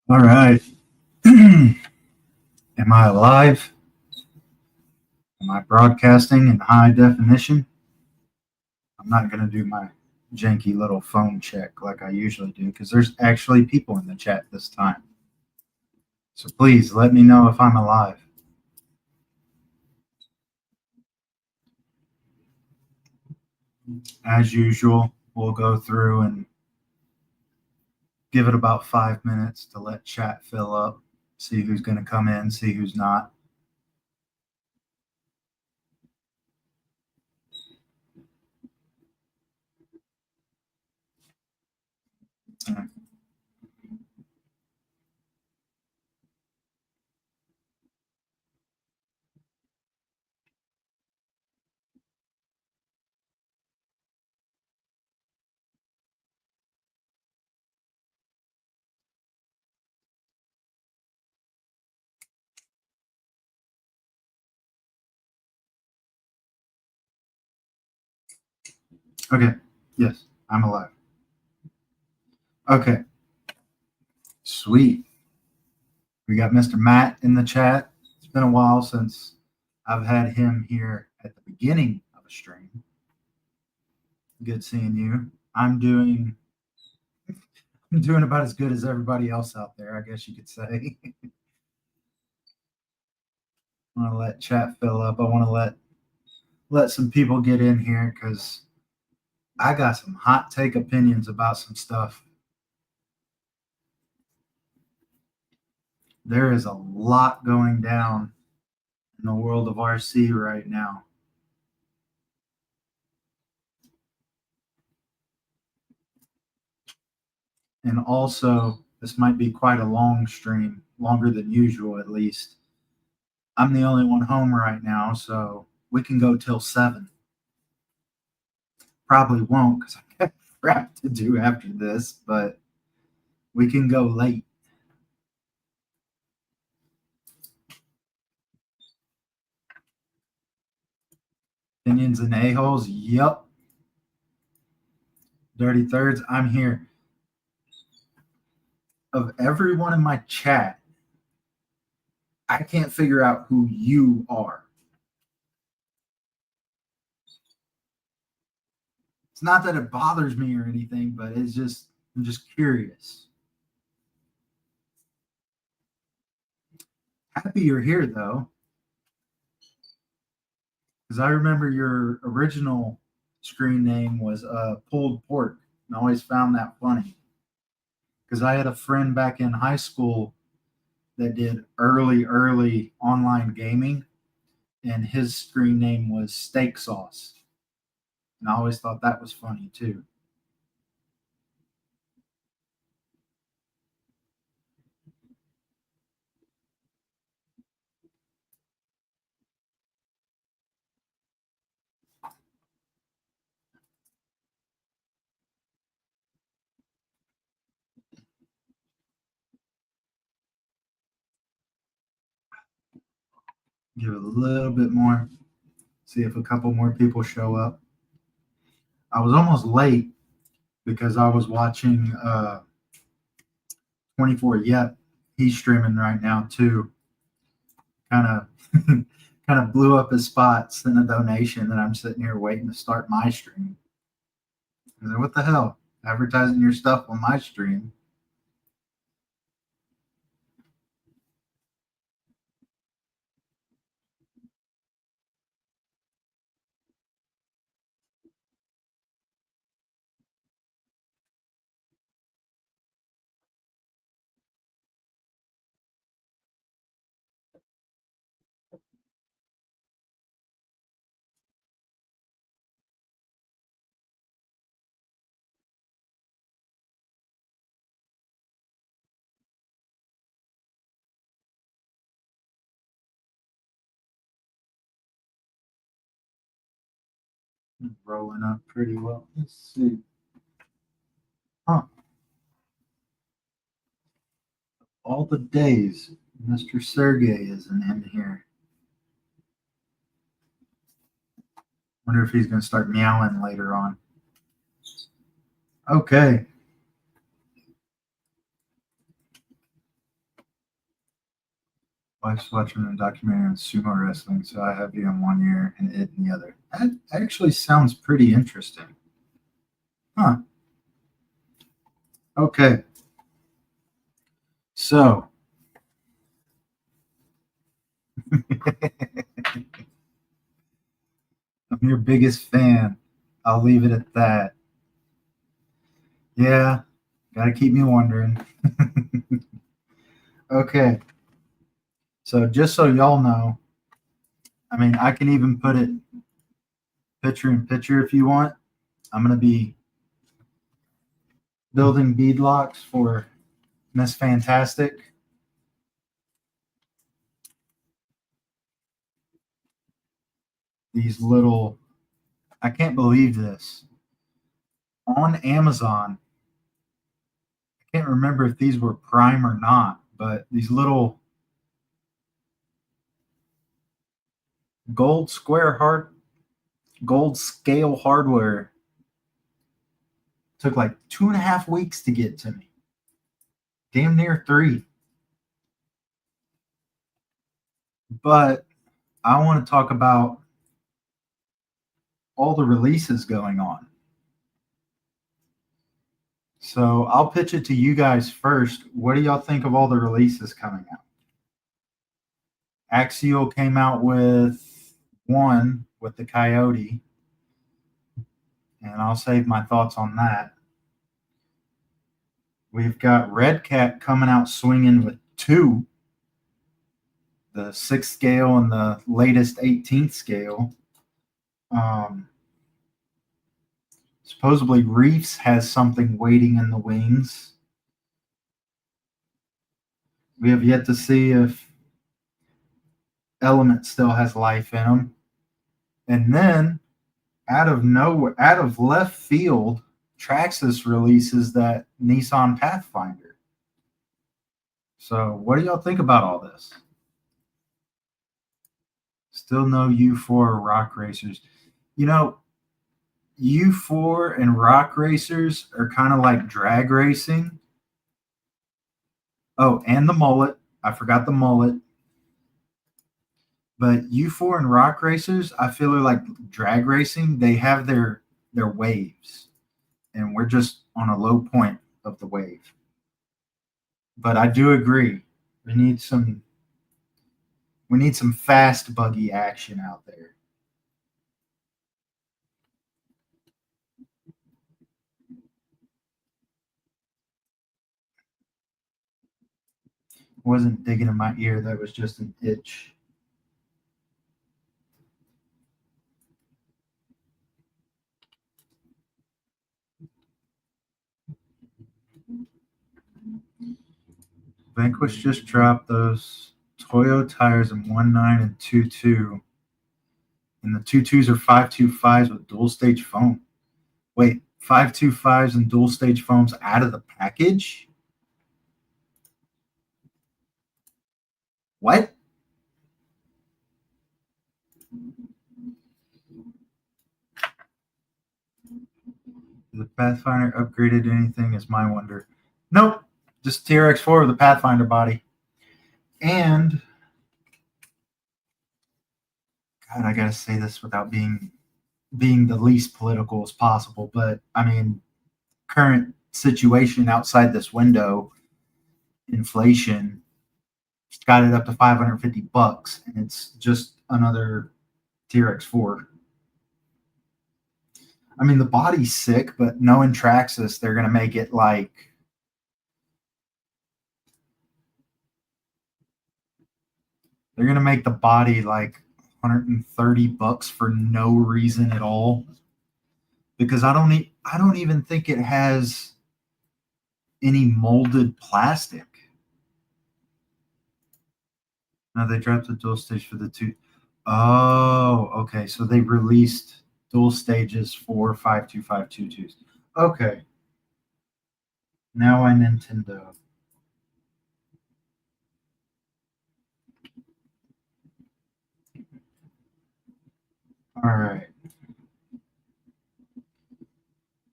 All right. Am I alive? Am I broadcasting in high definition? I'm not going to do my janky little phone check like I usually do because there's actually people in the chat this time. So please let me know if I'm alive. As usual, we'll go through and give it about 5 minutes to let chat fill up, see who's going to come in, see who's not. Okay. Yes, I'm alive. Okay. Sweet. We got Mr. Matt in the chat. It's been a while since I've had him here at the beginning of a stream. Good seeing you. I'm doing about as good as everybody else out there, I guess you could say. I want to let chat fill up. I want to let some people get in here because I got some hot take opinions about some stuff. There is a lot going down in the world of RC right now. And also, this might be quite a long stream, longer than usual at least. I'm the only one home right now, so we can go till 7. Probably won't because I got crap to do after this, but we can go late. Opinions and a-holes, yep. Dirty Thirds, I'm here. Of everyone in my chat, I can't figure out who you are. It's not that it bothers me or anything, but I'm just curious. Happy you're here though, because I remember your original screen name was Pulled Pork, and I always found that funny because I had a friend back in high school that did early online gaming, and his screen name was Steak Sauce, and I always thought that was funny too. Give it a little bit more, see if a couple more people show up. I was almost late because I was watching 24 Yet. He's streaming right now too. Kind of kind of blew up his spot, sent a donation, and I'm sitting here waiting to start my stream. I said, what the hell? Advertising your stuff on my stream. Rolling up pretty well. Let's see. Huh. All the days Mr. Sergey isn't in here. Wonder if he's going to start meowing later on. Okay. Wife's watching a documentary on sumo wrestling, so I have you in one ear and it in the other. That actually sounds pretty interesting. Huh. Okay. So, I'm your biggest fan. I'll leave it at that. Yeah, gotta keep me wondering. Okay. So, just so y'all know, I mean, I can even put it picture in picture if you want. I'm going to be building beadlocks for Miss Fantastic. These little, I can't believe this. On Amazon, I can't remember if these were Prime or not, but these little gold square hard, gold scale hardware took like 2.5 weeks to get to me. Damn near 3. But I want to talk about all the releases going on. So I'll pitch it to you guys first. What do y'all think of all the releases coming out? Axial came out with one with the Coyote, and I'll save my thoughts on that. We've got Red Cat coming out swinging with 2, the 6th scale and the latest 18th scale. Supposedly Reefs has something waiting in the wings. We have yet to see if Element still has life in them. And then out of left field, Traxxas releases that Nissan Pathfinder. So what do y'all think about all this? Still no U4 Rock Racers. You know, U4 and Rock Racers are kind of like drag racing. Oh, and the mullet. I forgot the mullet. But U4 and Rock Racers, I feel are like drag racing. They have their waves, and we're just on a low point of the wave. But I do agree. We need some fast buggy action out there. It wasn't digging in my ear, that was just an itch. Vanquish just dropped those Toyo tires in 1.9 and 2.2. And the 2.2s are 5.25s with dual stage foam. Wait, 5.25s and dual stage foams out of the package? What? Is the Pathfinder upgraded anything is my wonder. Nope. Just TRX4 with the Pathfinder body. And God, I gotta say this without being the least political as possible, but I mean, current situation outside this window, inflation got it up to $550, and it's just another TRX4. I mean, the body's sick, but knowing Traxxas, they're gonna make it like they're gonna make the body like $130 for no reason at all. Because I don't even think it has any molded plastic. No, they dropped the dual stage for the 2. Oh, okay. So they released dual stages for 5.25 2.2s. Okay. Now I Nintendo. All right.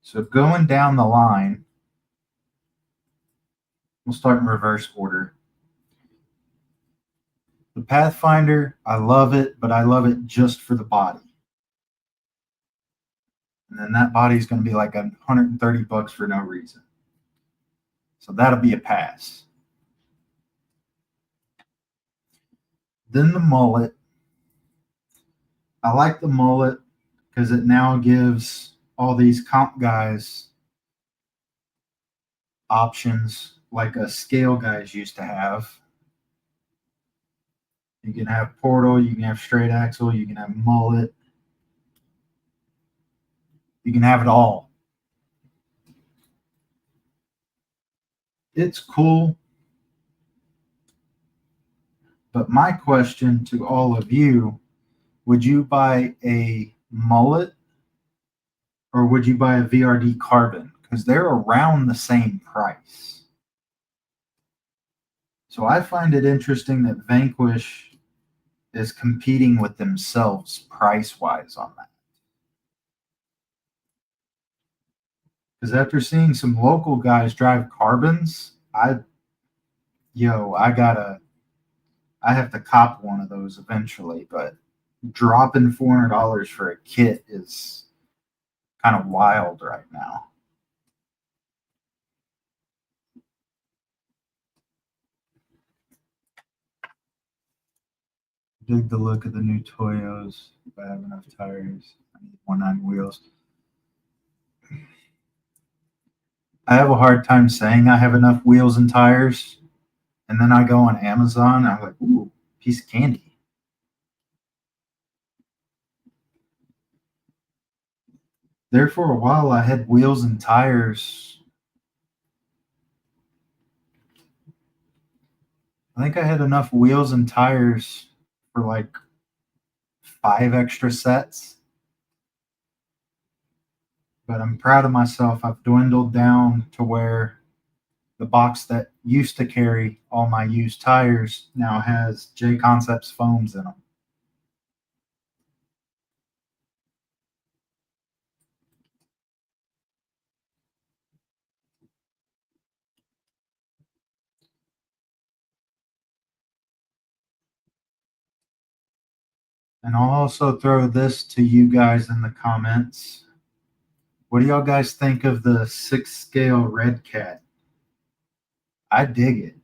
So going down the line, we'll start in reverse order. The Pathfinder, I love it, but I love it just for the body. And then that body's going to be like $130 for no reason. So that'll be a pass. Then the mullet. I like the mullet because it now gives all these comp guys options like a scale guys used to have. You can have portal, you can have straight axle, you can have mullet. You can have it all. It's cool. But my question to all of you, would you buy a mullet or would you buy a VRD carbon? Because they're around the same price. So I find it interesting that Vanquish is competing with themselves price-wise on that. Because after seeing some local guys drive carbons, I have to cop one of those eventually, but dropping $400 for a kit is kind of wild right now. Dig the look of the new Toyos. If I have enough tires, I need 190 wheels. I have a hard time saying I have enough wheels and tires, and then I go on Amazon and I'm like, ooh, piece of candy. There for a while, I had wheels and tires. I think I had enough wheels and tires for like 5 extra sets. But I'm proud of myself. I've dwindled down to where the box that used to carry all my used tires now has J Concepts foams in them. And I'll also throw this to you guys in the comments. What do y'all guys think of the 6-scale Red Cat? I dig it.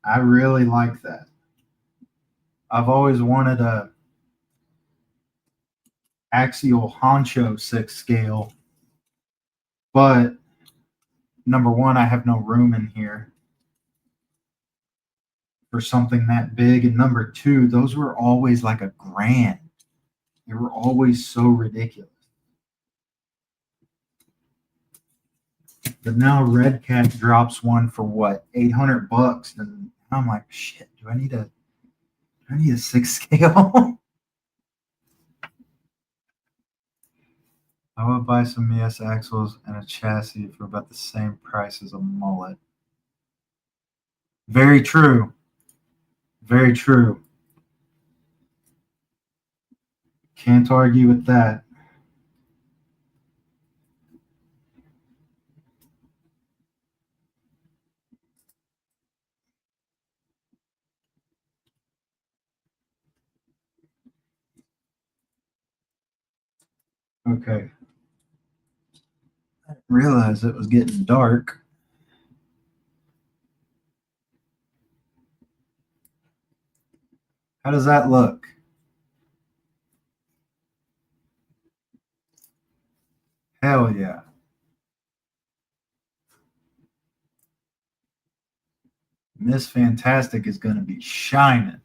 I really like that. I've always wanted a axial honcho 6-scale, but number one, I have no room in here for something that big, and number two, those were always like $1,000. They were always so ridiculous. But now Red Cat drops one for what, $800, and I'm like, shit. Do I need a 6-scale? I would buy some ES axles and a chassis for about the same price as a mullet. Very true. Very true. Can't argue with that. Okay. I didn't realize it was getting dark. How does that look? Hell yeah. Miss Fantastic is going to be shining.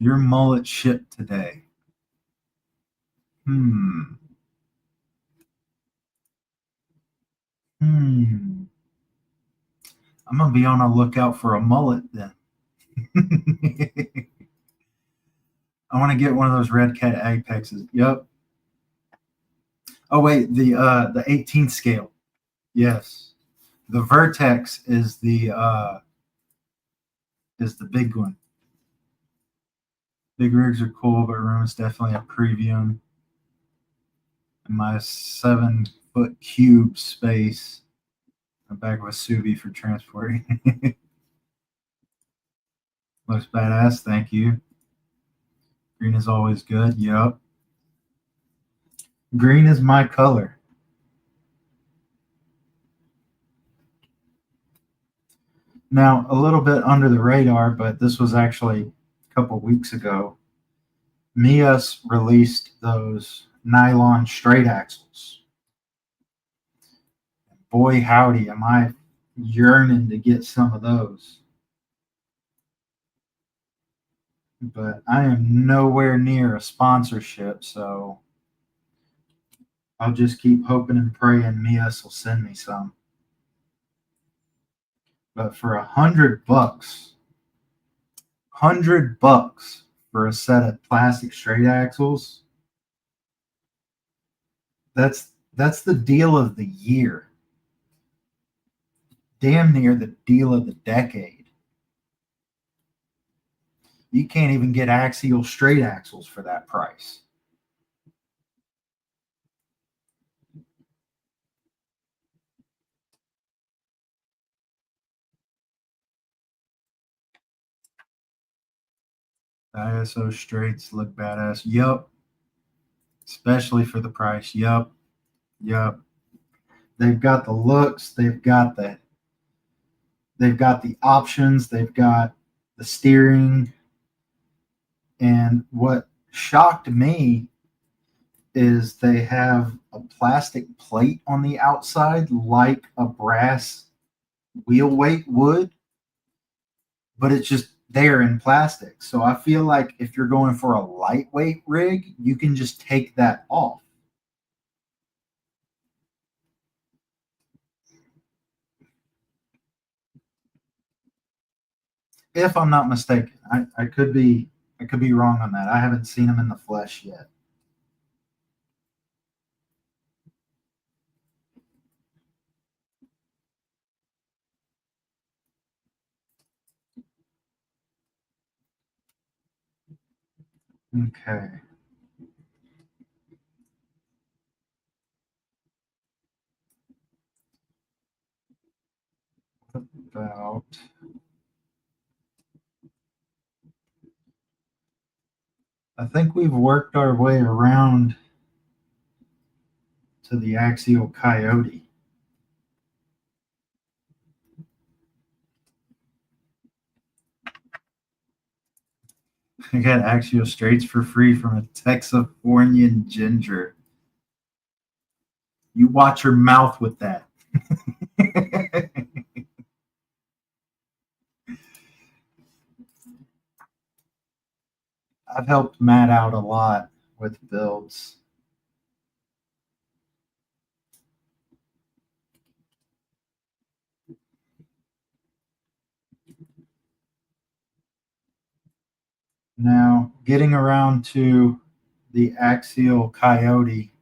Your mullet shipped today. I'm going to be on a lookout for a mullet then. I want to get one of those Red Cat Apexes. Yep. Oh wait, the 18th scale. Yes. The Vertex is the big one. Big rigs are cool, but room is definitely a preview. And my 7 foot cube space. A bag of Subi for transporting. Looks badass. Thank you. Green is always good. Yup. Green is my color. Now, a little bit under the radar, but this was actually a couple weeks ago. Mias released those nylon straight axles. Boy, howdy, am I yearning to get some of those. But I am nowhere near a sponsorship, so I'll just keep hoping and praying Mias will send me some. But for $100, $100 for a set of plastic straight axles, that's the deal of the year. Damn near the deal of the decade. You can't even get axial straight axles for that price. ISO straights look badass. Yup. Especially for the price. Yup. Yup. They've got the looks, they've got the options, they've got the steering. And what shocked me is they have a plastic plate on the outside like a brass wheel weight would, but it's just there in plastic. So I feel like if you're going for a lightweight rig, you can just take that off. If I'm not mistaken, I could be wrong on that. I haven't seen them in the flesh yet. Okay. About I think we've worked our way around to the axial coyote. I got axial straights for free from a Texafornian ginger. You watch your mouth with that. I've helped Matt out a lot with builds. Now, getting around to the axial coyote.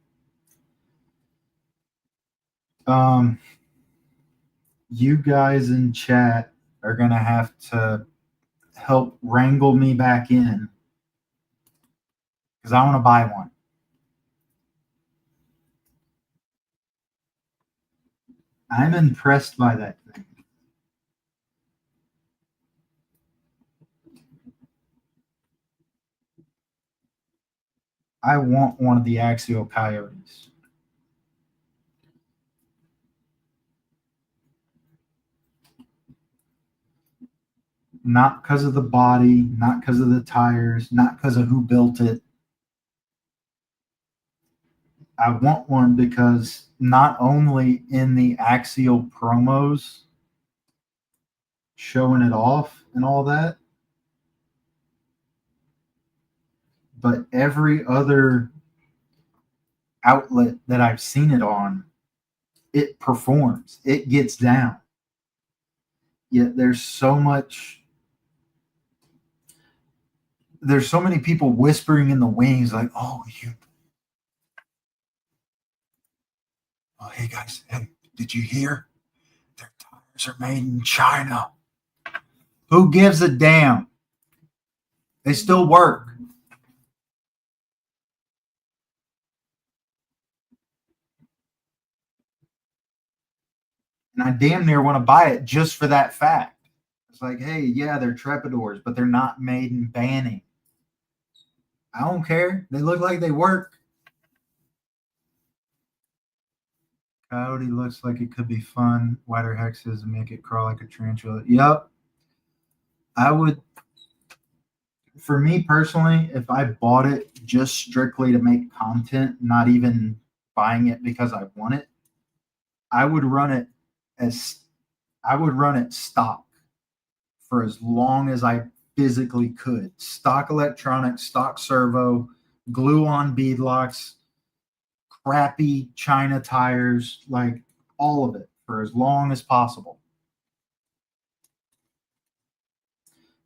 You guys in chat are going to have to help wrangle me back in because I want to buy one. I'm impressed by that thing. I want one of the axial coyotes. Not because of the body, not because of the tires, not because of who built it. I want one because not only in the axial promos showing it off and all that, but every other outlet that I've seen it on, it performs, it gets down. Yet there's so many people whispering in the wings like, oh, hey guys, hey, did you hear? Their tires are made in China. Who gives a damn? They still work. And I damn near want to buy it just for that fact. It's like, hey, yeah, they're trepidors, but they're not made in Banning. I don't care. They look like they work. Coyote looks like it could be fun. Wider hexes and make it crawl like a tarantula. Yep. I would, for me personally, if I bought it just strictly to make content, not even buying it because I want it, I would run it as I would run it stock for as long as I physically could. Stock electronics, stock servo, glue on bead locks, crappy China tires, like all of it for as long as possible.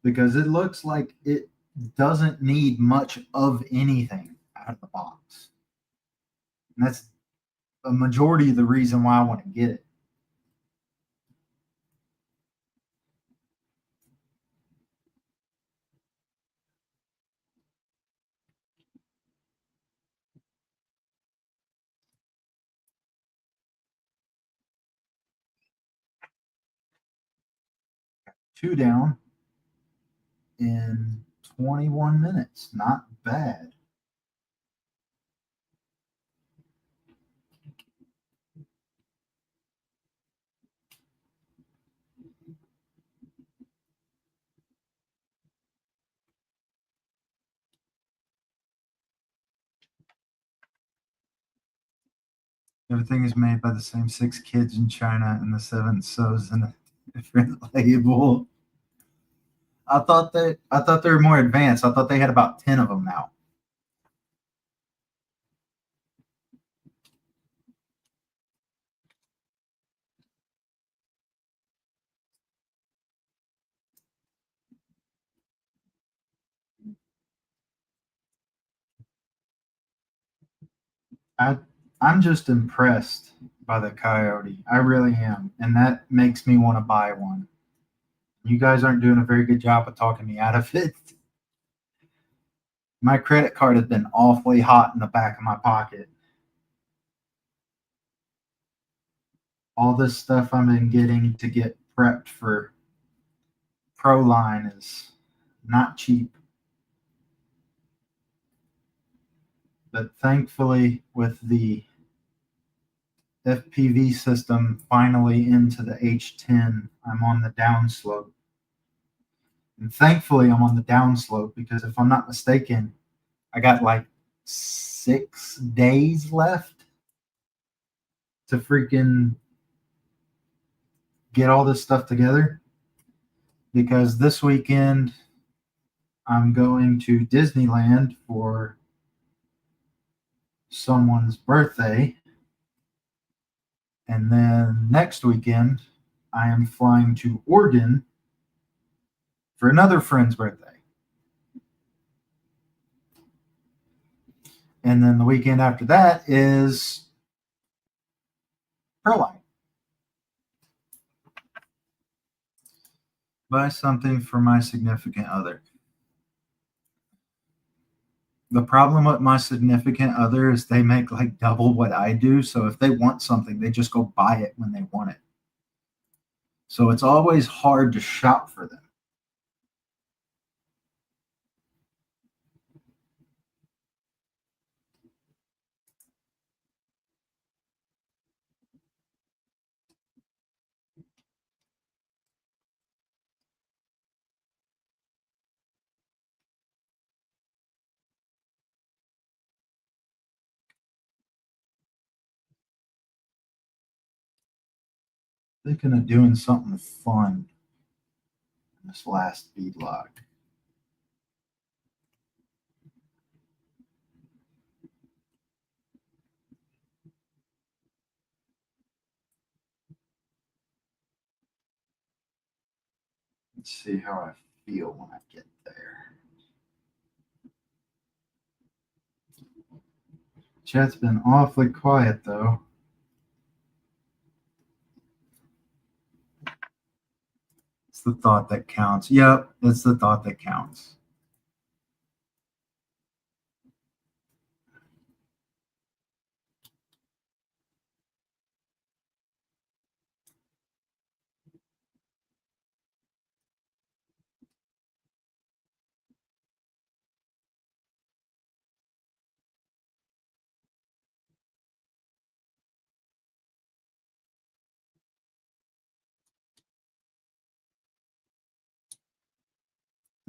Because it looks like it doesn't need much of anything out of the box. And that's a majority of the reason why I want to get it. Two down in 21 minutes. Not bad. Everything is made by the same six kids in China, and the seventh sews in a different label. I thought they were more advanced. I thought they had about 10 of them now. I I'm just impressed by the Coyote. I really am, and that makes me want to buy one. You guys aren't doing a very good job of talking me out of it. My credit card has been awfully hot in the back of my pocket. All this stuff I've been getting to get prepped for Proline is not cheap. But thankfully, with the FPV system finally into the H10, I'm on the downslope. And thankfully, I'm on the downslope because if I'm not mistaken, I got like 6 days left to freaking get all this stuff together. Because this weekend, I'm going to Disneyland for someone's birthday. And then next weekend, I am flying to Oregon for another friend's birthday. And then the weekend after that is Proline. Buy something for my significant other. The problem with my significant other is they make like double what I do. So if they want something, they just go buy it when they want it. So it's always hard to shop for them. Thinking of doing something fun in this last beadlock. Let's see how I feel when I get there. Chat's been awfully quiet though. It's the thought that counts. Yep, it's the thought that counts.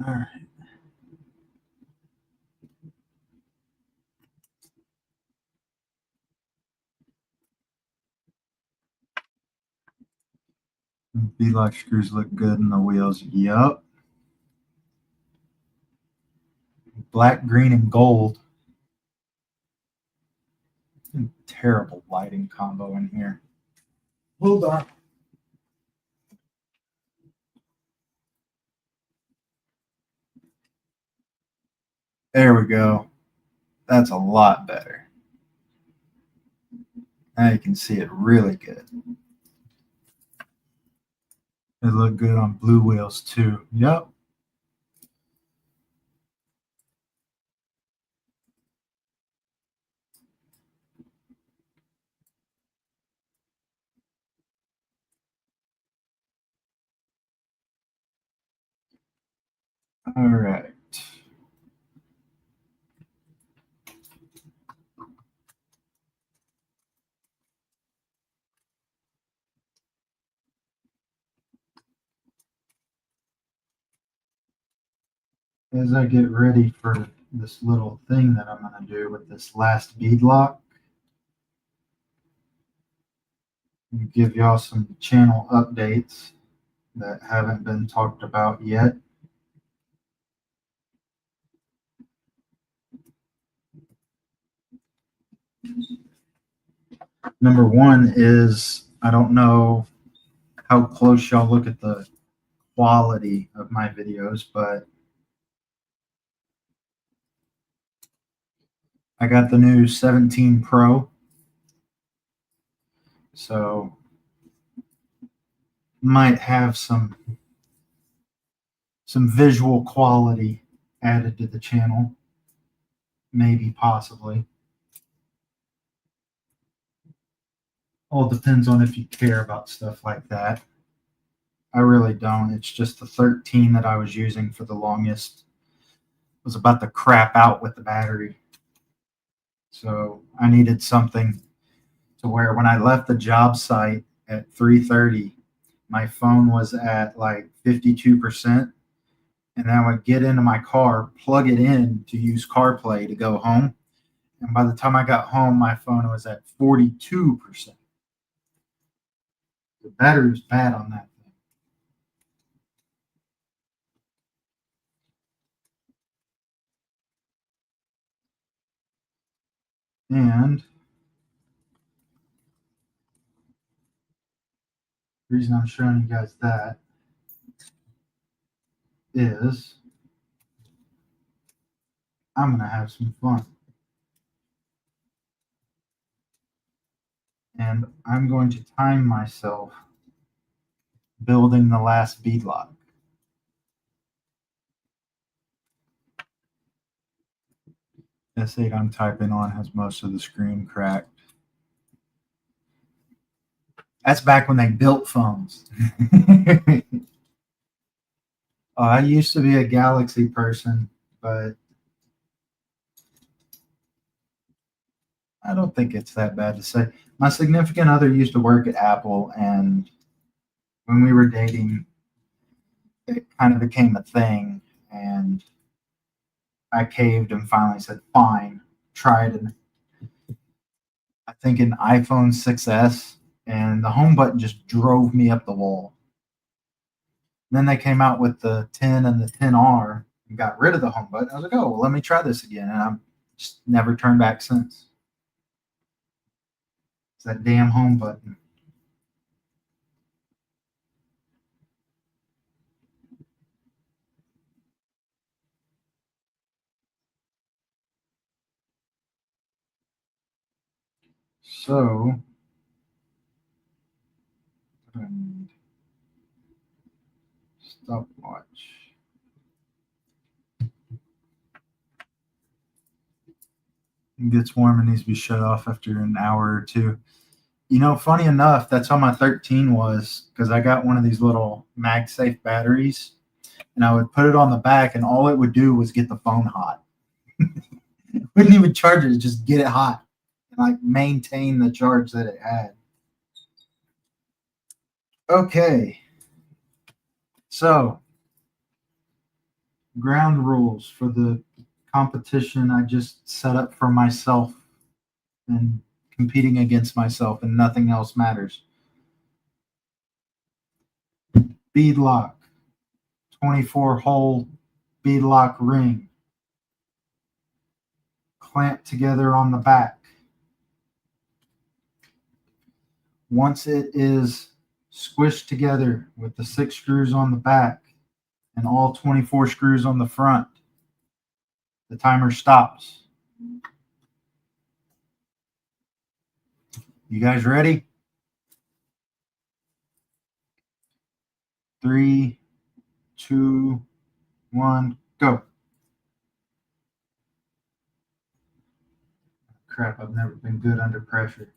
All right. Beadlock screws look good in the wheels. Yup. Black, green, and gold. Terrible lighting combo in here. Hold on. There we go. That's a lot better. Now you can see it really good. It looked good on blue wheels too. Yep. All right. As I get ready for this little thing that I'm going to do with this last bead lock, give y'all some channel updates that haven't been talked about yet. Number one is I don't know how close y'all look at the quality of my videos, but I got the new 17 Pro. So might have some visual quality added to the channel. Maybe, possibly. All depends on if you care about stuff like that. I really don't. It's just the 13 that I was using for the longest was about to crap out with the battery. So I needed something to where when I left the job site at 3:30, my phone was at like 52%. And then I would get into my car, plug it in to use CarPlay to go home. And by the time I got home, my phone was at 42%. The battery was bad on that thing. And the reason I'm showing you guys that is I'm going to have some fun. And I'm going to time myself building the last beadlock. S8 I'm typing on has most of the screen cracked. That's back when they built phones. I used to be a Galaxy person, but I don't think it's that bad to say. My significant other used to work at Apple, and when we were dating, it kind of became a thing. And I caved and finally said, fine, try it. And I think an iPhone 6S, and the home button just drove me up the wall. Then they came out with the 10 and the 10R and got rid of the home button. I was like, oh, well, let me try this again. And I've just never turned back since. It's that damn home button. So, stopwatch. It gets warm and needs to be shut off after an hour or two. You know, funny enough, that's how my 13 was because I got one of these little MagSafe batteries and I would put it on the back and all it would do was get the phone hot. It wouldn't even charge it, just get it hot and like maintain the charge that it had. Okay. So ground rules for the competition I just set up for myself and competing against myself, and nothing else matters. Bead lock, 24 hole bead lock ring, clamped together on the back. Once it is squished together with the 6 screws on the back and all 24 screws on the front, the timer stops. You guys ready? 3, 2, 1, go. Crap, I've never been good under pressure.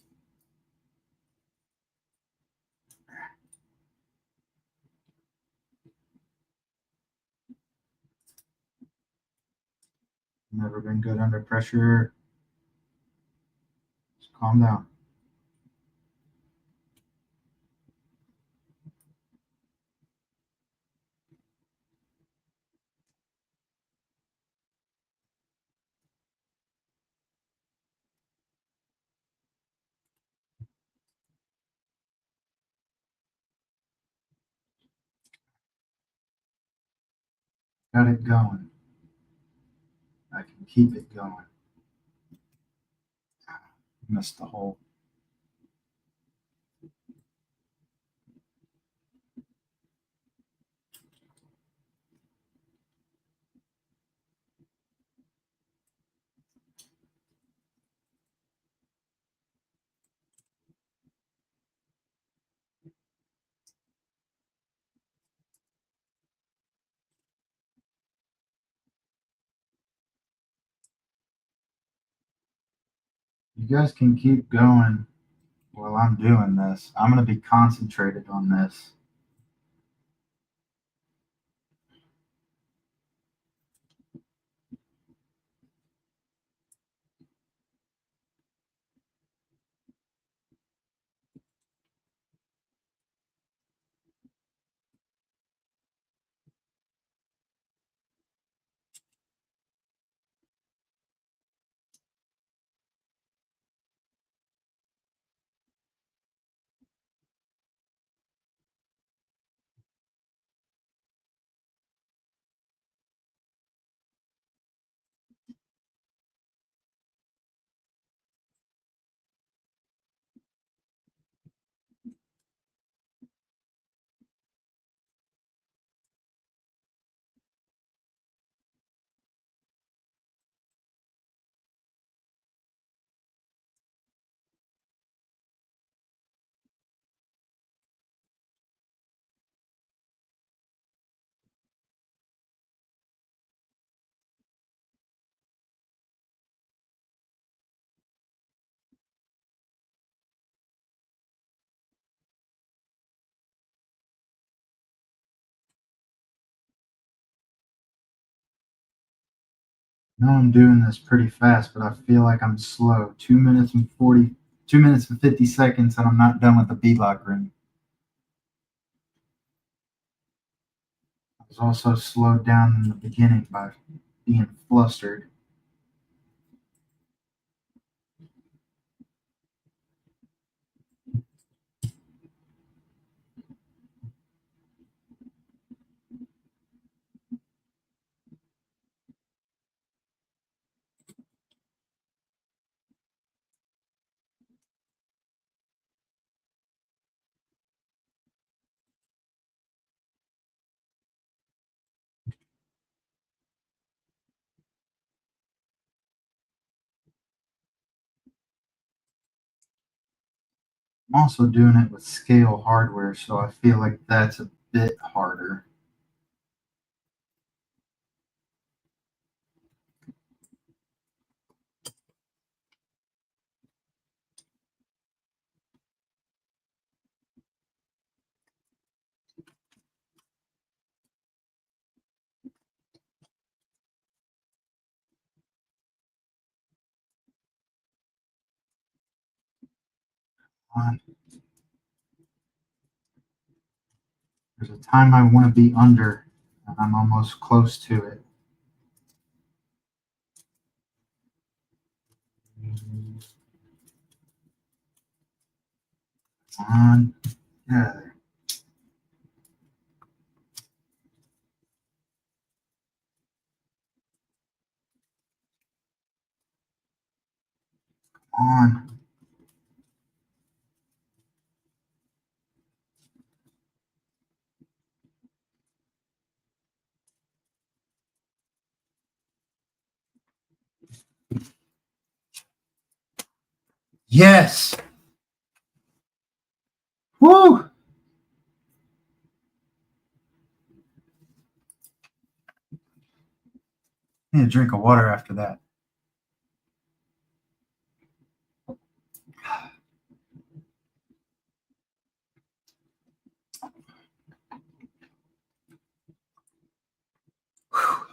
Never been good under pressure. Just calm down. Got it going. I can keep it going. Missed the hole. You guys can keep going while I'm doing this. I'm going to be concentrated on this. I know I'm doing this pretty fast, but I feel like I'm slow. 2 minutes and 50 seconds, and I'm not done with the beadlock ring. I was also slowed down in the beginning by being flustered. I'm also doing it with scale hardware, so I feel like that's a bit harder. There's a time I want to be under, and I'm almost close to it. Come on. Yeah. Come on. Yes. Woo. I need a drink of water after that. Whew.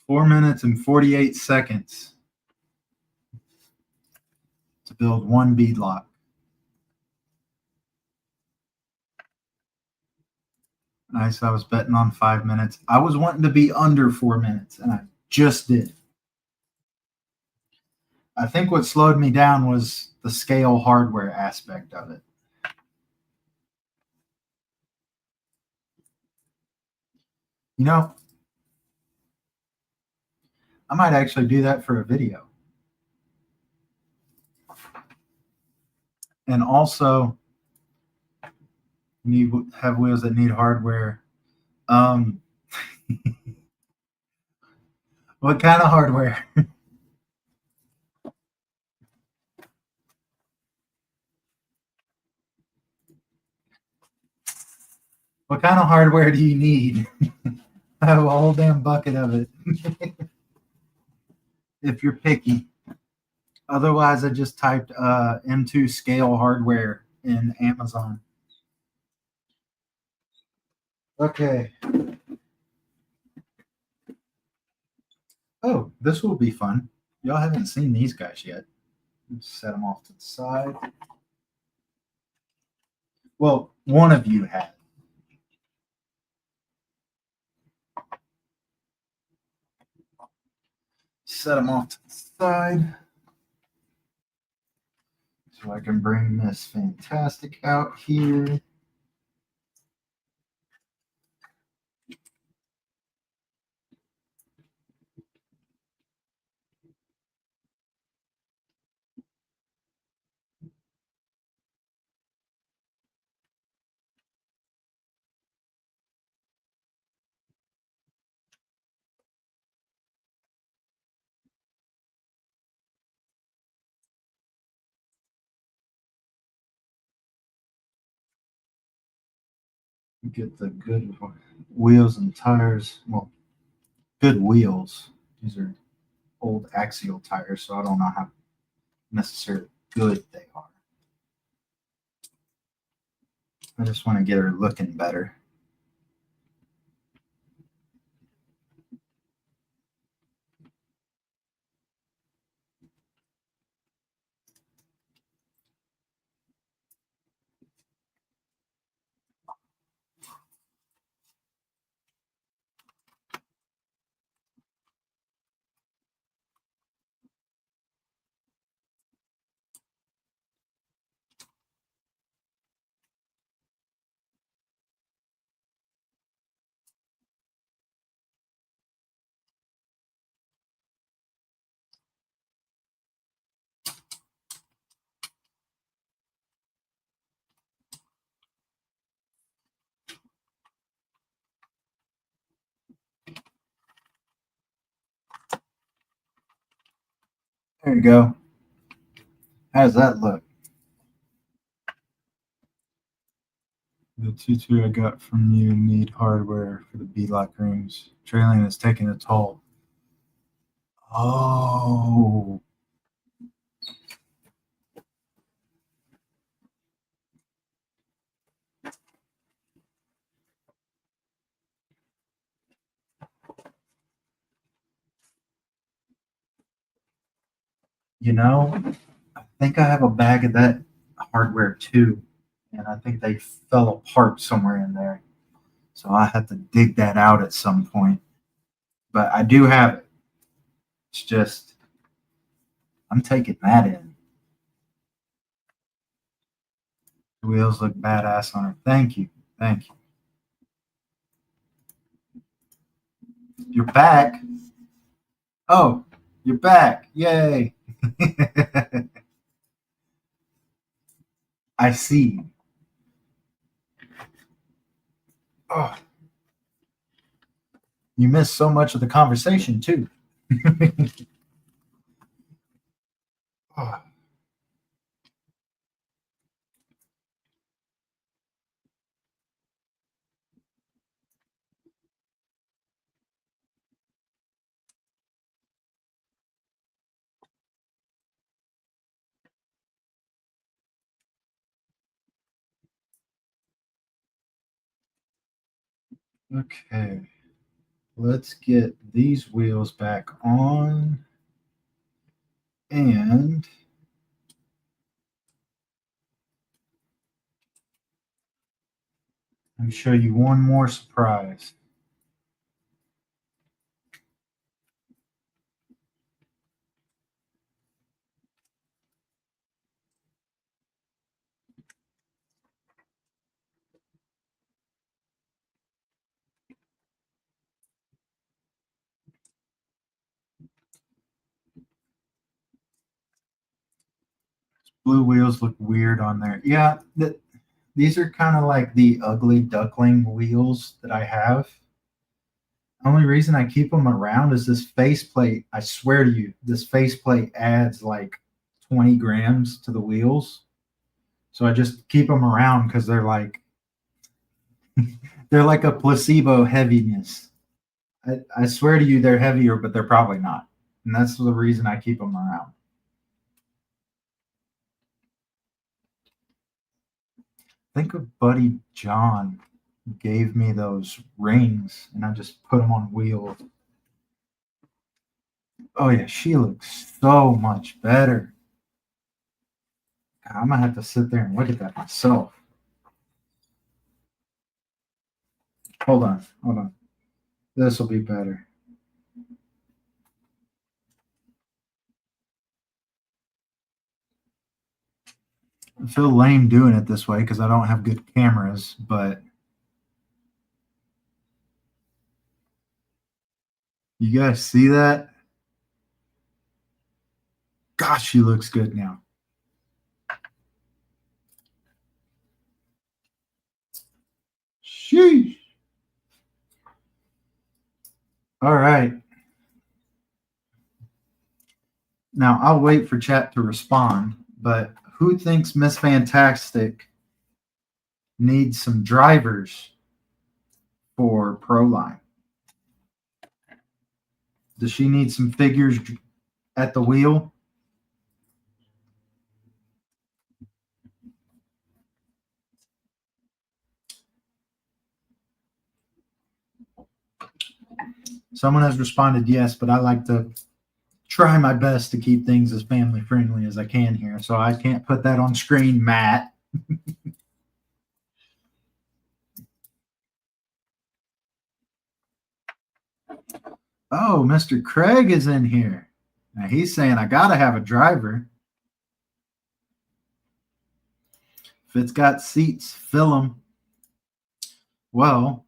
4 minutes and 48 seconds to build one beadlock. Nice. I was betting on 5 minutes. I was wanting to be under 4 minutes, and I just did. I think what slowed me down was the scale hardware aspect of it. You know, I might actually do that for a video. And also, need have wheels that need hardware. Um, what kind of hardware? What kind of hardware do you need? I have a whole damn bucket of it. If you're picky. Otherwise, I just typed M2 scale hardware in Amazon. Okay. Oh, this will be fun. Y'all haven't seen these guys yet. Let's set them off to the side. Well, one of you had. Set them off to the side so I can bring this fantastic out here. Get the good wheels and tires. Well, good wheels. These are old axial tires, so I don't know how necessarily good they are. I just want to get her looking better. There you go. How does that look? The tutu I got from you need hardware for the beadlock rings. Trailing is taking a toll. Oh. You know, I think I have a bag of that hardware too. And I think they fell apart somewhere in there. So I had to dig that out at some point. but I do have it. It's just I'm taking that in. The wheels look badass on her. Thank you. Thank you. You're back. Oh, you're back. Yay. I see. Oh, you missed so much of the conversation too. Oh, okay. Let's get these wheels back on. And let me show you one more surprise. Blue wheels look weird on there. Yeah, these are kind of like the ugly duckling wheels that I have. Only reason I keep them around is this faceplate. I swear to you, this faceplate adds like 20 grams to the wheels. So I just keep them around because they're like a placebo heaviness. I swear to you, they're heavier, but they're probably not. And that's the reason I keep them around. I think of Buddy John gave me those rings and I just put them on wheels. Oh yeah, she looks so much better. I'm gonna have to sit there and look at that myself. Hold on, hold on. This will be better. I feel lame doing it this way because I don't have good cameras, but you guys see that? Gosh, she looks good now. Sheesh. All right. Now I'll wait for chat to respond, but who thinks Miss Fantastic needs some drivers for Proline? Does she need some figures at the wheel? Someone has responded yes, but I like to try my best to keep things as family friendly as I can here. So I can't put that on screen, Matt. Oh, Mr. Craig is in here. Now he's saying I gotta have a driver. If it's got seats, fill them. Well,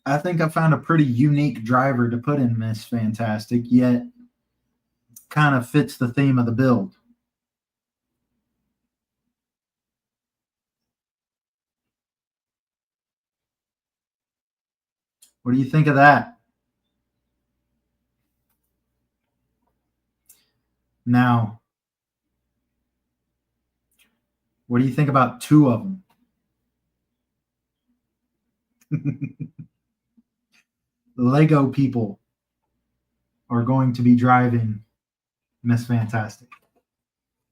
I think I found a pretty unique driver to put in Miss Fantastic, yet kind of fits the theme of the build. What do you think of that? Now, what do you think about two of them? The Lego people are going to be driving Miss Fantastic.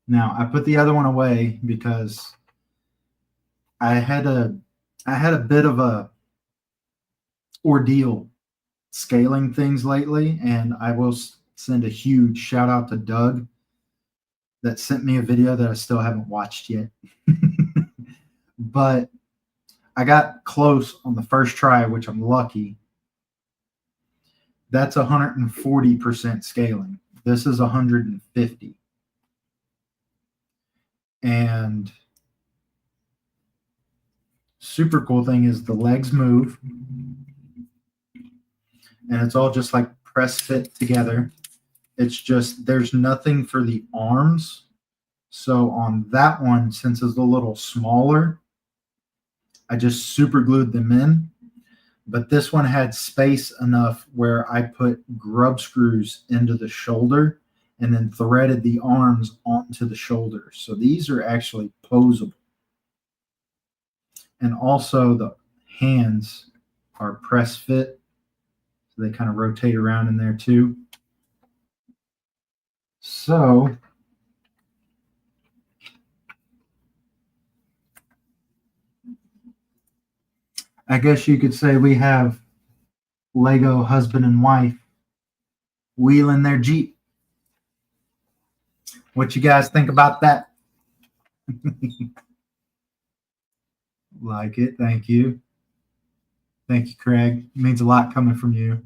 Now, I put the other one away because I had a bit of a ordeal scaling things lately, and I will send a huge shout out to Doug that sent me a video that I still haven't watched yet. But I got close on the first try, which I'm lucky. That's 140% scaling. This is 150. And super cool thing is the legs move, and it's all just like press fit together. It's just there's nothing for the arms. So on that one, since it's a little smaller, I just super glued them in. But this one had space enough where I put grub screws into the shoulder and then threaded the arms onto the shoulders. So these are actually posable. And also the hands are press fit. So they kind of rotate around in there too. So I guess you could say we have Lego husband and wife wheeling their Jeep. What you guys think about that? Like it. Thank you. Thank you, Craig. It means a lot coming from you.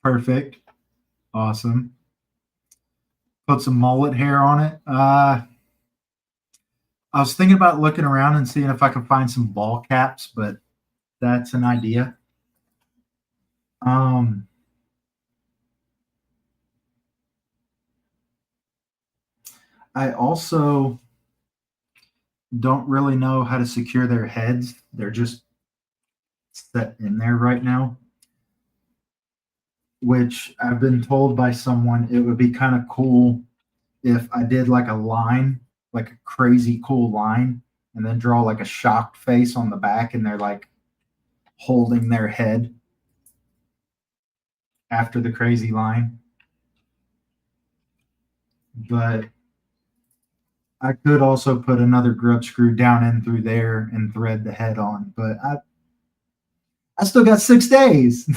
Perfect. Awesome. Put some mullet hair on it. I was thinking about looking around and seeing if I could find some ball caps, but that's an idea. I also don't really know how to secure their heads. They're just set in there right now, which I've been told by someone it would be kind of cool if I did like a line, like a crazy cool line, and then draw like a shocked face on the back and they're like holding their head after the crazy line. But I could also put another grub screw down in through there and thread the head on, but I still got 6 days.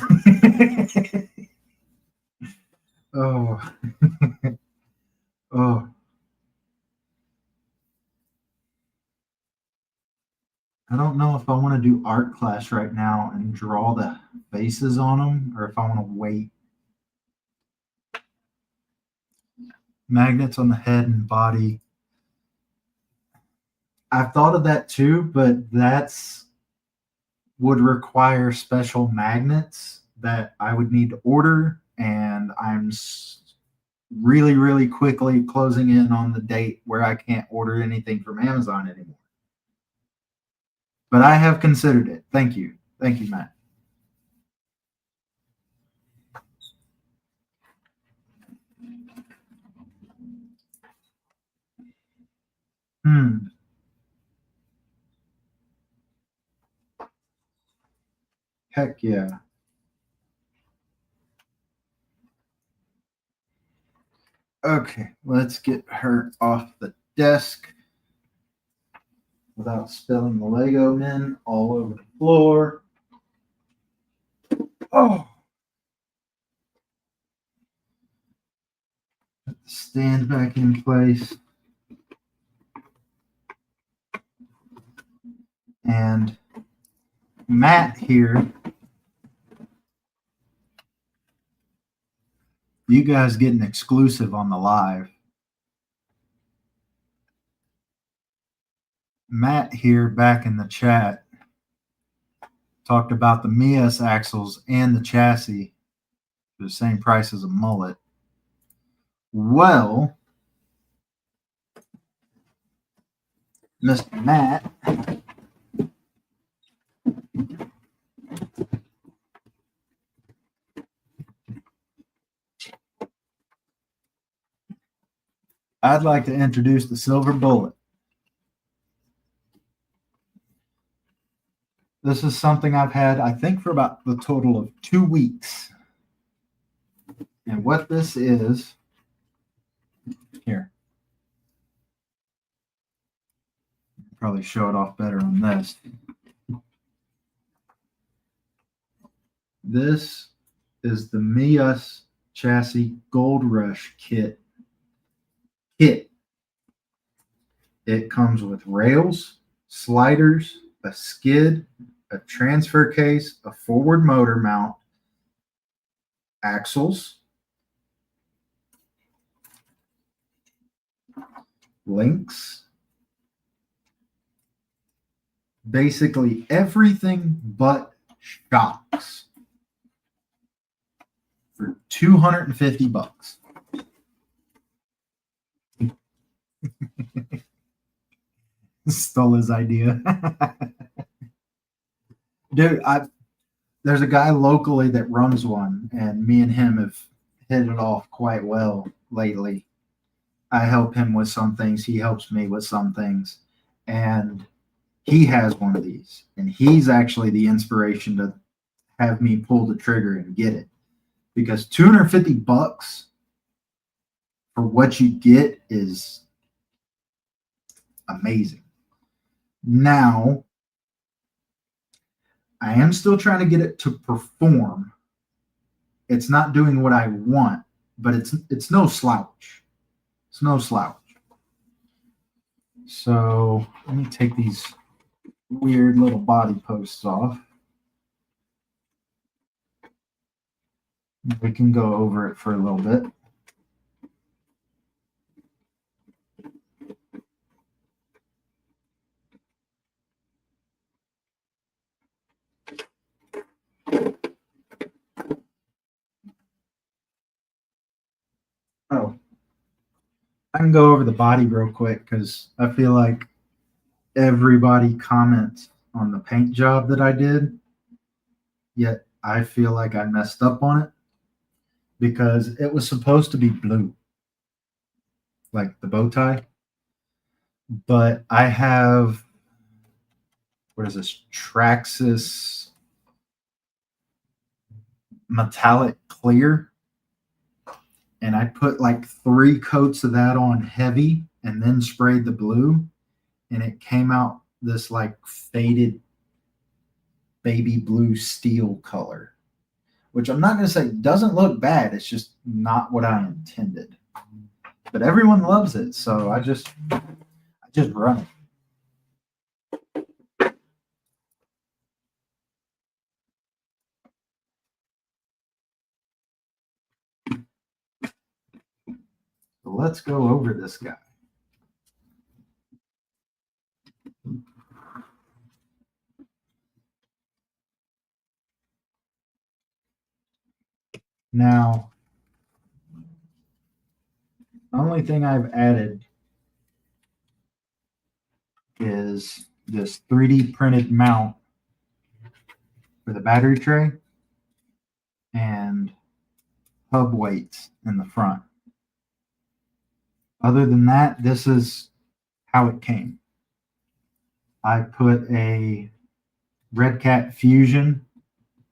Oh. Oh. I don't know if I want to do art class right now and draw the faces on them or if I want to wait. Magnets on the head and body. I've thought of that too, but that's would require special magnets that I would need to order, and I'm really, really quickly closing in on the date where I can't order anything from Amazon anymore. But I have considered it. Thank you. Thank you, Matt. Heck yeah. Okay, let's get her off the desk without spilling the Lego men all over the floor. Oh. Stand back in place. And Matt here, you guys get an exclusive on the live. Matt here back in the chat talked about the Mias axles and the chassis for the same price as a mullet. Well, Mr. Matt, I'd like to introduce the Silver Bullet. This is something I've had, I think, for about the total of 2 weeks. And what this is, here, probably show it off better on this. This is the Mias chassis Gold Rush kit. It comes with rails, sliders, a skid, a transfer case, a forward motor mount, axles, links, basically everything but shocks for $250. Stole his idea. Dude, there's a guy locally that runs one, and me and him have hit it off quite well lately. I help him with some things, he helps me with some things, and he has one of these, and he's actually the inspiration to have me pull the trigger and get it, because $250 for what you get is amazing. Now, I am still trying to get it to perform. It's not doing what I want, but it's no slouch. It's no slouch. So let me take these weird little body posts off. We can go over it for a little bit. Oh, I can go over the body real quick because I feel like everybody comments on the paint job that I did, yet I feel like I messed up on it because it was supposed to be blue, like the bow tie. But I have, what is this, Traxxas metallic clear, and I put like 3 coats of that on heavy and then sprayed the blue, and it came out this like faded baby blue steel color, which I'm not going to say doesn't look bad. It's just not what I intended, but everyone loves it, so I just run it. So let's go over this guy. Now, the only thing I've added is this 3D printed mount for the battery tray and hub weights in the front. Other than that, this is how it came. I put a Red Cat Fusion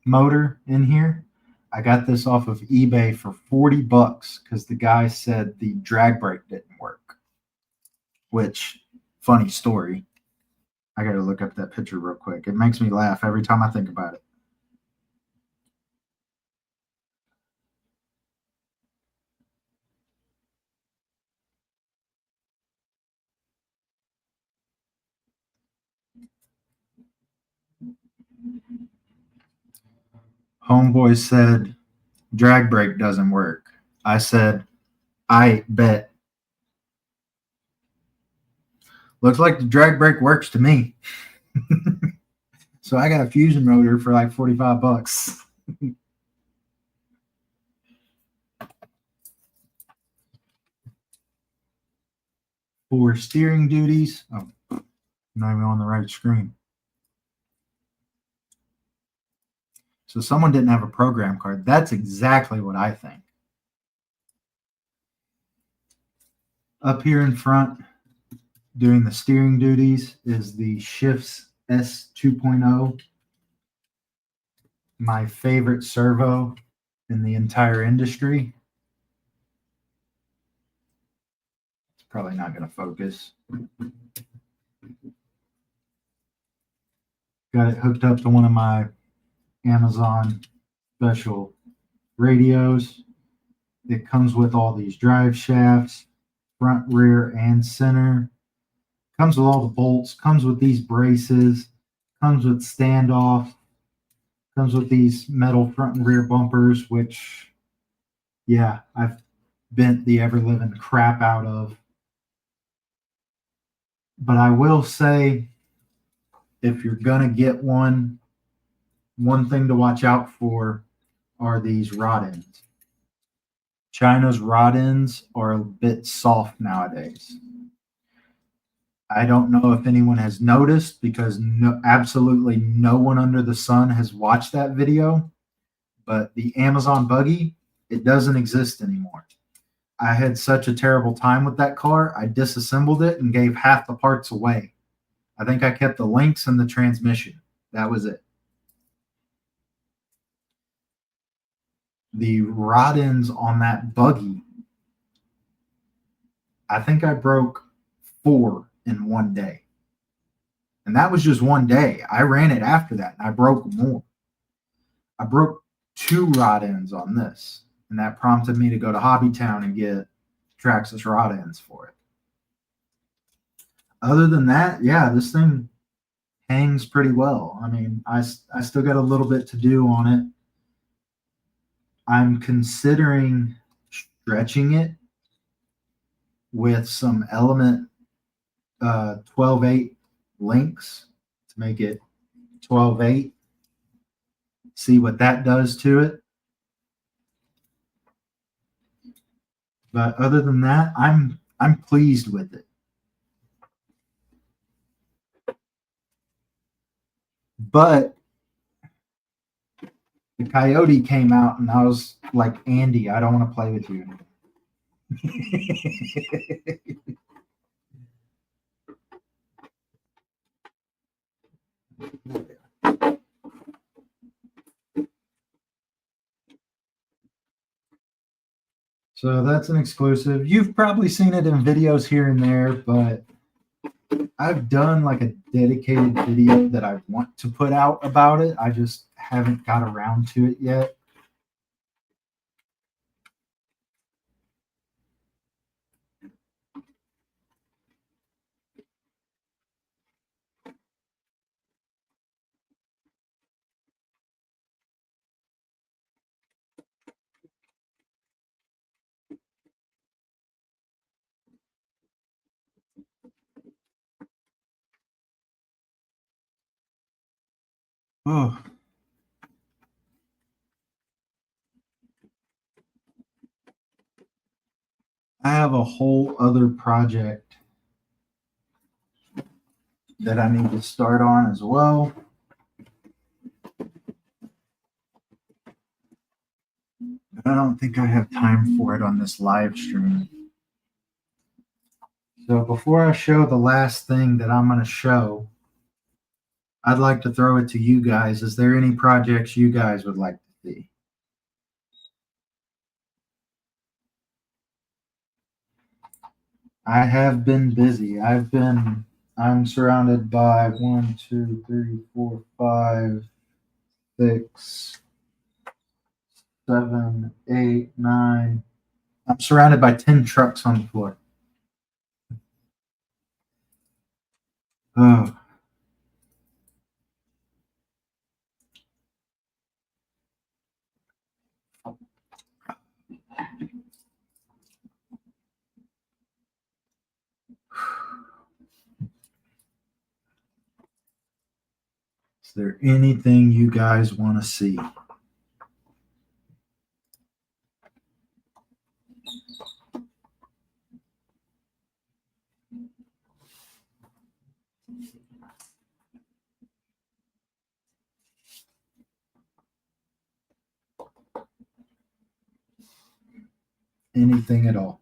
motor in here. I got this off of eBay for $40 because the guy said the drag brake didn't work, which, funny story. I got to look up that picture real quick. It makes me laugh every time I think about it. Homeboy said drag brake doesn't work. I said, I bet. Looks like the drag brake works to me. So I got a Fusion motor for like $45. For steering duties, oh, not even on the right screen. So someone didn't have a program card. That's exactly what I think. Up here in front, doing the steering duties, is the Shifts S2.0. My favorite servo in the entire industry. It's probably not going to focus. Got it hooked up to one of my Amazon special radios. It comes with all these drive shafts, front, rear, and center. Comes with all the bolts, comes with these braces, comes with standoff, comes with these metal front and rear bumpers, which, yeah, I've bent the ever living crap out of. But I will say, if you're going to get one thing to watch out for are these rod ends. China's rod ends are a bit soft nowadays. I don't know if anyone has noticed because absolutely no one under the sun has watched that video, but the Amazon buggy, it doesn't exist anymore. I had such a terrible time with that car, I disassembled it and gave half the parts away. I think I kept the links and the transmission. That was it. The rod ends on that buggy, I think I broke 4 in one day. And that was just one day. I ran it after that and I broke more. I broke 2 rod ends on this. And that prompted me to go to Hobbytown and get Traxxas rod ends for it. Other than that, yeah, this thing hangs pretty well. I mean, I still got a little bit to do on it. I'm considering stretching it with some Element 12/8 links to make it 12/8. See what that does to it. But other than that, I'm pleased with it. But the Coyote came out and I was like, Andy, I don't want to play with you anymore. So that's an exclusive. You've probably seen it in videos here and there, but I've done like a dedicated video that I want to put out about it. I just haven't got around to it yet. Oh. I have a whole other project that I need to start on as well. I don't think I have time for it on this live stream. So before I show the last thing that I'm going to show, I'd like to throw it to you guys. Is there any projects you guys would like to see? I have been busy. I'm surrounded by 1, 2, 3, 4, 5, 6, 7, 8, 9. I'm surrounded by 10 trucks on the floor. Oh. Is there anything you guys want to see? Anything at all?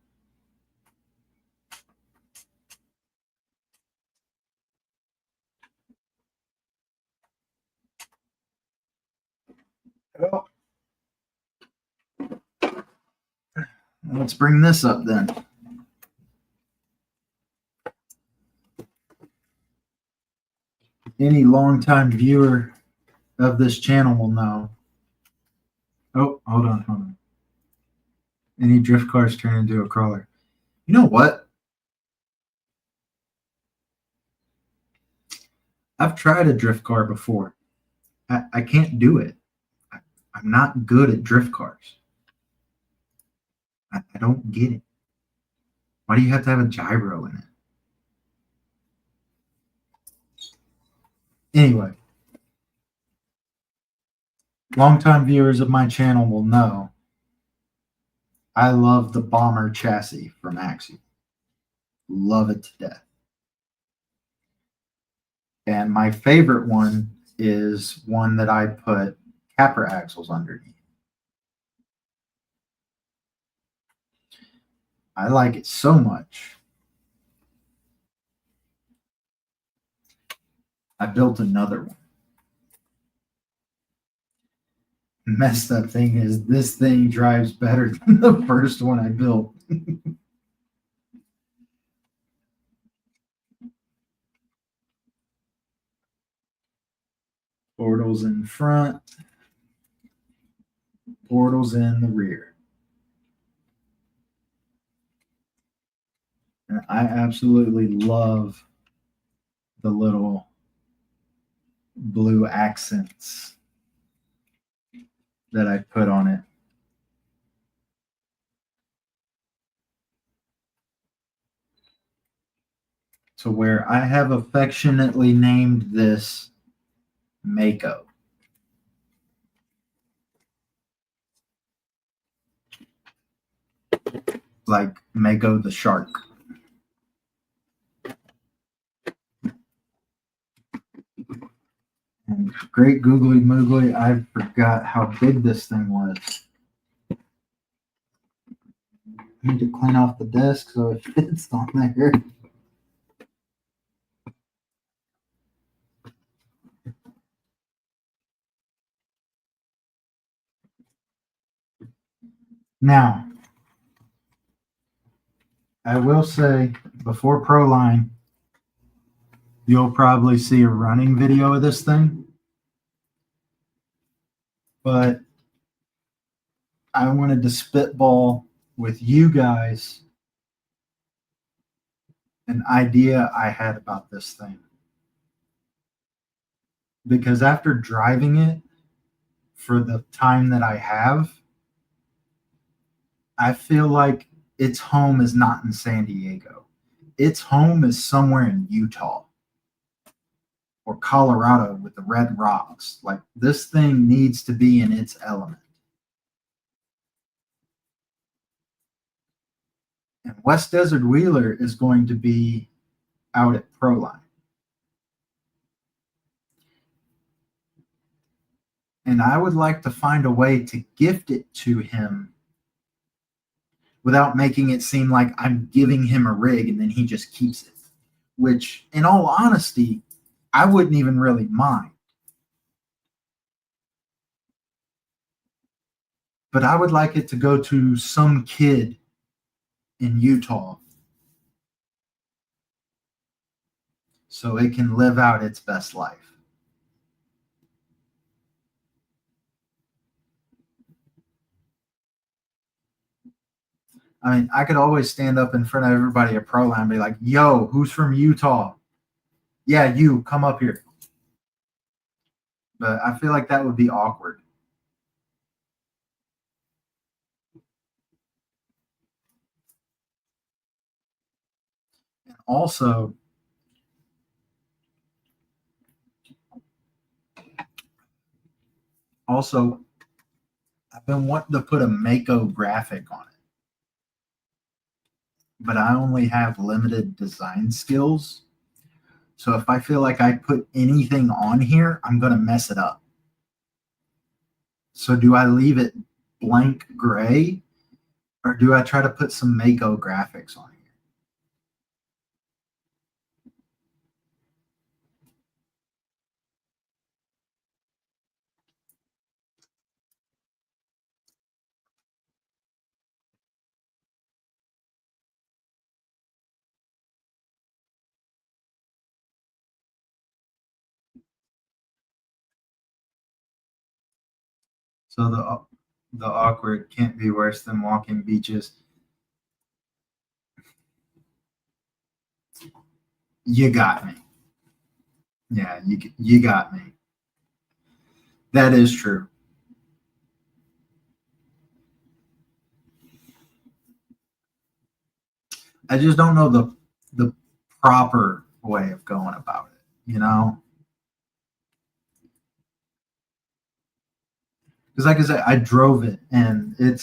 Well, let's bring this up then. Any longtime viewer of this channel will know. Oh, hold on. Any drift cars turn into a crawler. You know what? I've tried a drift car before. I can't do it. I, I'm not good at drift cars. I don't get it. Why do you have to have a gyro in it? Anyway, longtime viewers of my channel will know I love the Bomber chassis from Axiom. Love it to death. And my favorite one is one that I put capper axles underneath. I like it so much. I built another one. Messed up thing is this thing drives better than the first one I built. Portals in front, portals in the rear. And I absolutely love the little blue accents that I put on it. To where I have affectionately named this Mako. Like Mako the shark. And great googly moogly, I forgot how big this thing was. I need to clean off the desk so it fits on there. Now, I will say before Proline, you'll probably see a running video of this thing. But I wanted to spitball with you guys an idea I had about this thing. Because after driving it for the time that I have, I feel like its home is not in San Diego. Its home is somewhere in Utah or Colorado with the red rocks. Like this thing needs to be in its element. And West Desert Wheeler is going to be out at Proline. And I would like to find a way to gift it to him without making it seem like I'm giving him a rig and then he just keeps it. Which, in all honesty, I wouldn't even really mind. But I would like it to go to some kid in Utah so it can live out its best life. I mean, I could always stand up in front of everybody at Proline and be like, yo, who's from Utah? Yeah, you, come up here. But I feel like that would be awkward. And also, I've been wanting to put a Mako graphic on it, but I only have limited design skills. So if I feel like I put anything on here, I'm going to mess it up. So do I leave it blank gray or do I try to put some Mako graphics on here? So the awkward can't be worse than walking beaches. You got me. Yeah, you got me. That is true. I just don't know the proper way of going about it, you know? Because like I said, I drove it and it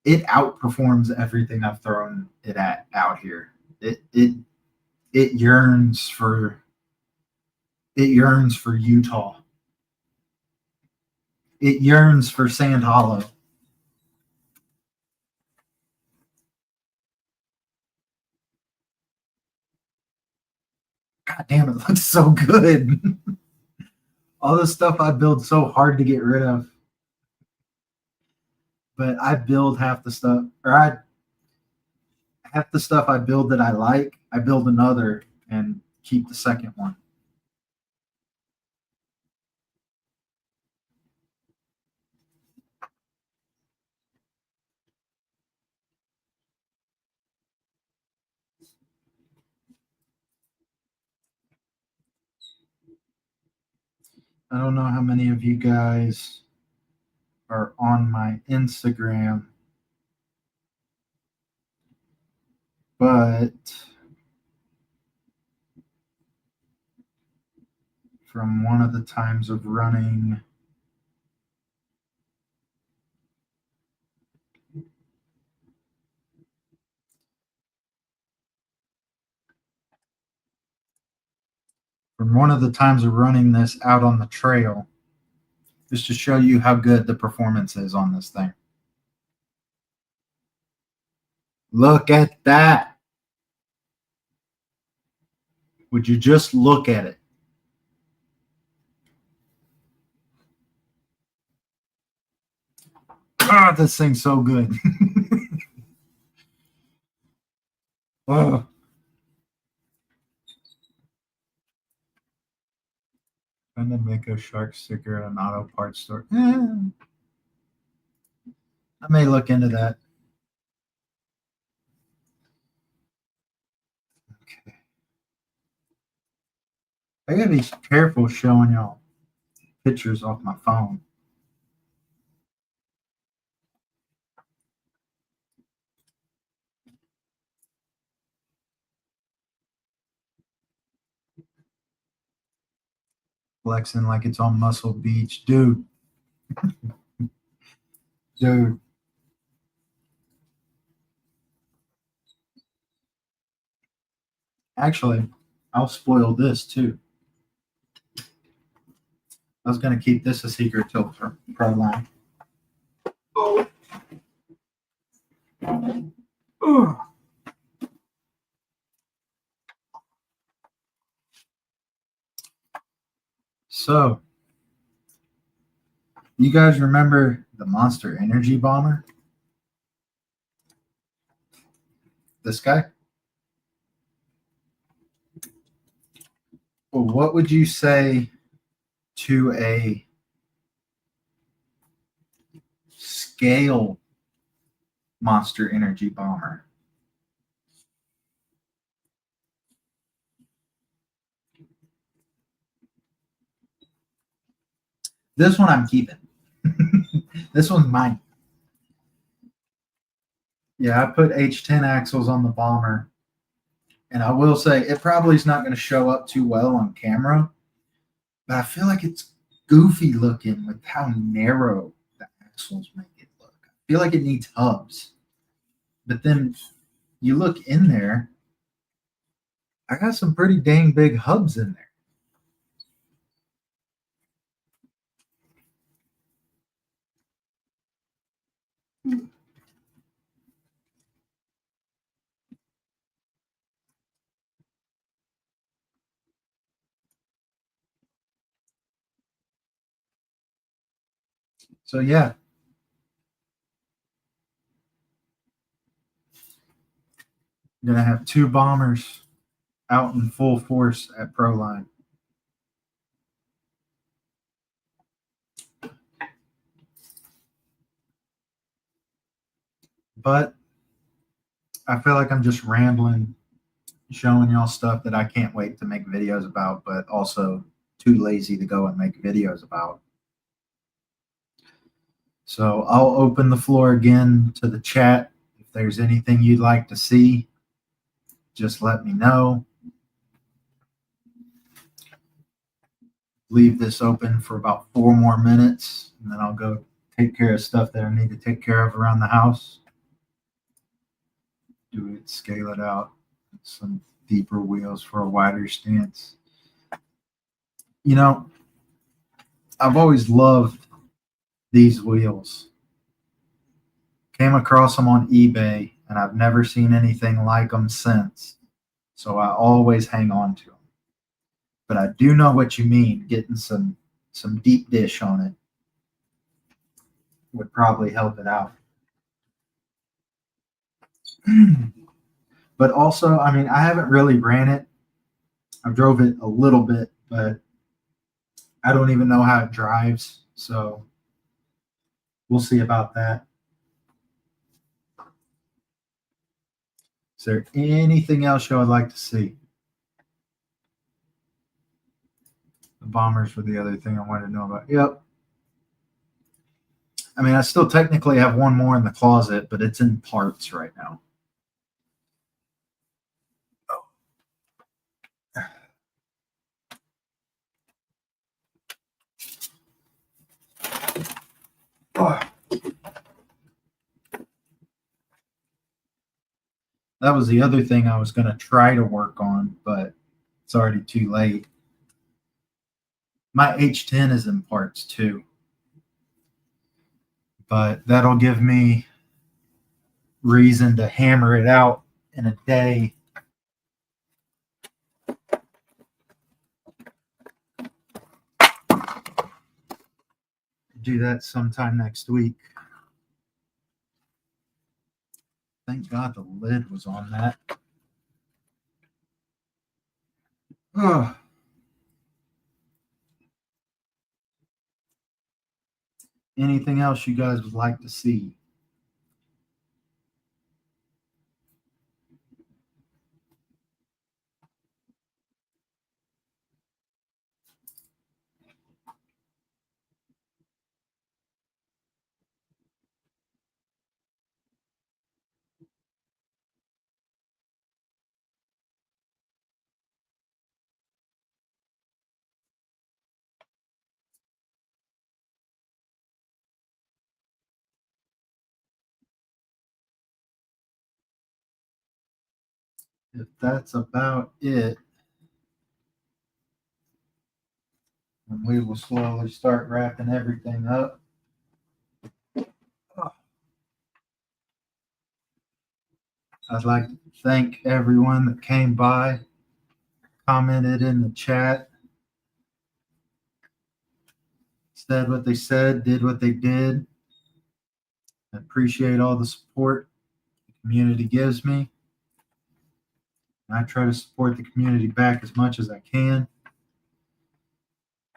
outperforms everything I've thrown it at out here. It yearns for Utah. It yearns for Sand Hollow. God damn, it looks so good. All the stuff I build so hard to get rid of, but I build half the stuff, or I half the stuff I build that I like. I build another and keep the second one. I don't know how many of you guys are on my Instagram, but from one of the times of running this out on the trail, just to show you how good the performance is on this thing. Look at that. Would you just look at it? God, this thing's so good. Oh, trying to make a shark sticker at an auto parts store. I may look into that. Okay. I gotta be careful showing y'all pictures off my phone. Flexing like it's on Muscle Beach. Dude. Actually, I'll spoil this too. I was gonna keep this a secret till pro line. Oh. So, you guys remember the Monster Energy Bomber? This guy? Well, what would you say to a scale Monster Energy Bomber? This one I'm keeping. This one's mine. Yeah, I put H10 axles on the bomber. And I will say it probably is not going to show up too well on camera, but I feel like it's goofy looking with how narrow the axles make it look. I feel like it needs hubs. But then you look in there, I got some pretty dang big hubs in there. So yeah, I'm gonna have two bombers out in full force at Proline. But I feel like I'm just rambling showing y'all stuff that I can't wait to make videos about, but also too lazy to go and make videos about. So I'll open the floor again to the chat. If there's anything you'd like to see, just let me know. Leave this open for about 4 more minutes, and then I'll go take care of stuff that I need to take care of around the house. Do it, scale it out, some deeper wheels for a wider stance. You know, I've always loved these wheels. Came across them on eBay, and I've never seen anything like them since. So I always hang on to them. But I do know what you mean. Getting some deep dish on it would probably help it out. But also, I mean, I haven't really ran it. I drove it a little bit, but I don't even know how it drives. So we'll see about that. Is there anything else you would like to see? The bombers were the other thing I wanted to know about. Yep. I mean, I still technically have one more in the closet, but it's in parts right now. Oh. That was the other thing I was going to try to work on, but it's already too late. My H10 is in parts too, but that'll give me reason to hammer it out in a day. Do that sometime next week. Thank God the lid was on that. Oh. Anything else you guys would like to see? If that's about it, then we will slowly start wrapping everything up. I'd like to thank everyone that came by, commented in the chat, said what they said, did what they did. I appreciate all the support the community gives me. I try to support the community back as much as I can.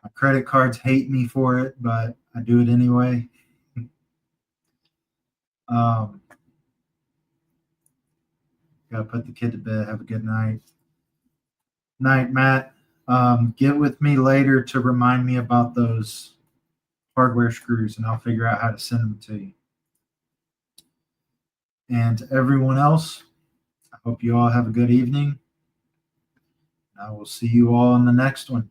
My credit cards hate me for it, but I do it anyway. Gotta put the kid to bed. Have a good night. Night, Matt. Get with me later to remind me about those hardware screws, and I'll figure out how to send them to you. And to everyone else, I hope you all have a good evening. I will see you all in the next one.